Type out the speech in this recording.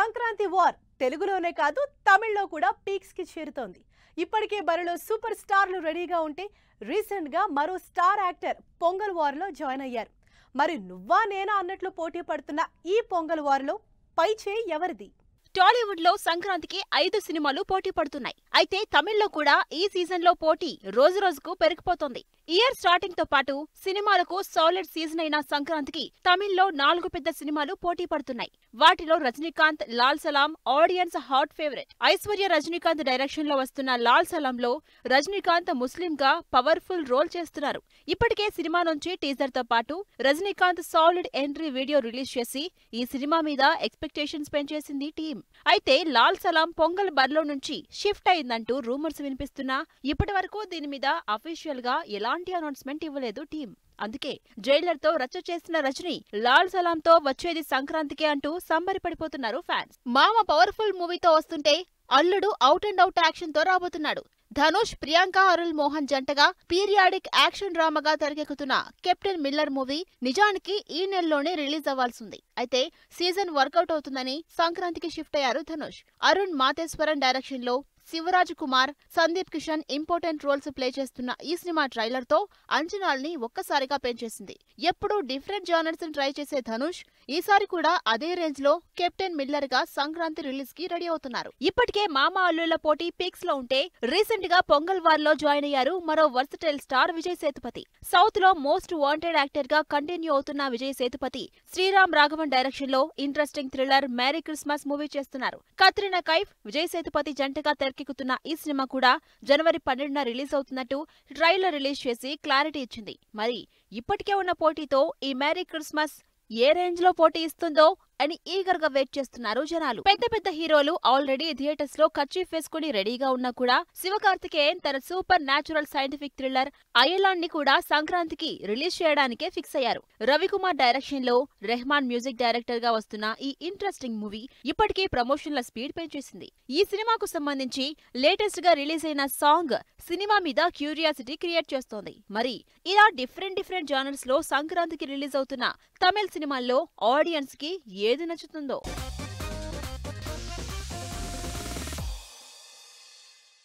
Sankranti war తెలుగులోనే కాదు తమిళ్లో కూడా పీక్స్ కి చేరుతోంది. ఇప్పటికే బరిలో సూపర్ స్టార్లు రెడీగా ఉంటే రీసెంట్ గా మరో స్టార్ యాక్టర్ పొంగల్ వార్ లో జాయిన్ అయ్యారు. మరి నువ్వా నేనా అన్నట్లు పోటీ పడుతున్న ఈ పొంగల్ వార్ లో పై చేయి ఎవరిది? టాలీవుడ్ లో సంక్రాంతికి 5 సినిమాలు పోటీ పడుతున్నాయి. అయితే తమిళ్లో కూడా ఈ సీజన్ లో పోటీ రోజు రోజుకు పెరిగిపోతోంది. ఇయర్ స్టార్టింగ్ తో పాటు సినిమాలకు సాలిడ్ సీజన్ అయిన సంక్రాంతికి తమిళ్లో 4 పెద్ద సినిమాలు పోటీ పడుతున్నాయి. వాటిలో Rajinikanth Lal Salaam audience hot favourite. Aishwarya Rajinikanth direction లో వస్తున్న లాల్ సలాం లో రజనీకాంత్ ముస్లిం గా పవర్ఫుల్ రోల్ చేస్తున్నారు. ఇప్పటికే సినిమా నుంచి టీజర్ తో పాటు Rajinikanth solid entry video release చేసి ఈ సినిమా మీద ఎక్స్పెక్టేషన్స్ పెంచేసింది టీం. అయితే లాల్ సలాం పొంగల్ బరిలో నుంచి షిఫ్ట్ అయిందంటూ రూమర్స్ వినిపిస్తున్నా ఇప్పటి వరకు దీని మీద అఫీషియల్ గా ఎలాంటి అనౌన్స్మెంట్ ఇవ్వలేదు టీం. అందుకే జైలర్ తో రచ్చ చేసిన రజనీ లాల్ సలాం తో వచ్చేది సంక్రాంతికే అంటూ సంబరపడిపోతున్నారు ఫ్యాన్స్. మామ పవర్ఫుల్ మూవీతో వస్తుంటే అల్లుడు అవుట్ అండ్ అవుట్ యాక్షన్ తో రాబోతున్నాడు. ధనుష్ ప్రియాంక అరుల్ మోహన్ జంటగా పీరియాడిక్ యాక్షన్ డ్రామాగా తెరకెక్కుతున్న కెప్టెన్ మిల్లర్ మూవీ నిజానికి ఈ నెలలోనే రిలీజ్ అవ్వాల్సింది. అయితే సీజన్ వర్కౌట్ అవుతుందని సంక్రాంతికి షిఫ్ట్ అయ్యారు ధనుష్. అరుణ్ మాతేశ్వరన్ డైరెక్షన్ లో Shivaraj Kumar, Sandeep Kishan important roles play చేస్తున్న ఈ సినిమా ట్రైలర్ తో అంచనాల్ని ఒక్కసారిగా పెంచేసింది. ఎప్పుడూ డిఫరెంట్ జానర్స్ ట్రై చేసే ధనుష్ ఈసారి కూడా అదే రేంజ్ లో కెప్టెన్ మిల్లర్ గా సంక్రాంతి రిలీజ్ కి రెడీ అవుతున్నారు. ఇప్పటికే మామ అల్లుళ్ల పోటీ పీక్స్ లో ఉంటే రీసెంట్ గా పొంగల్ వార్ లో జాయిన్ అయ్యారు మరో versatile star Vijay Sethupathi. South లో మోస్ట్ వాంటెడ్ యాక్టర్ గా కంటిన్యూ అవుతున్న విజయ్ సేతుపతి శ్రీరామ్ రాఘవన్ డైరెక్షన్ లో interesting thriller merry Christmas movie చేస్తున్నారు. కత్రినా కైఫ్, విజయ్ సేతుపతి జంటగా తెరకెక్కుతున్న ఈ సినిమా కూడా జనవరి 12న రిలీజ్ అవుతున్నట్టు ట్రైలర్ రిలీజ్ చేసి క్లారిటీ ఇచ్చింది. మరి ఇప్పటికే ఉన్న పోటీతో ఈ మేరీ క్రిస్మస్ ఏ రేంజ్ లో పోటీ ఇస్తుందో అని ఈగర్ గా వెయిట్ చేస్తున్నారు జనాలు. పెద్ద పెద్ద హీరోలు ఆల్రెడీ థియేటర్స్ లో కర్చీఫ్ వేసుకుని రెడీగా ఉన్నా కూడా శివకార్తికేయన్ తన super natural scientific thriller Ayalaan ని కూడా సంక్రాంతికి రిలీజ్ చేయడానికే ఫిక్స్ అయ్యారు. రవికుమార్ డైరెక్షన్ లో రెహమాన్ మ్యూజిక్ డైరెక్టర్ గా వస్తున్న ఈ ఇంట్రెస్టింగ్ మూవీ ఇప్పటికే ప్రమోషన్ల స్పీడ్ పెంచేసింది. ఈ సినిమాకు సంబంధించి లేటెస్ట్ గా రిలీజ్ అయిన సాంగ్ సినిమా మీద క్యూరియాసిటీ క్రియేట్ చేస్తోంది. మరి ఇలా డిఫరెంట్ జానర్స్ లో సంక్రాంతికి రిలీజ్ అవుతున్న తమిళ సినిమాల్లో ఆడియన్స్ కి ఏది నచ్చుతుందో.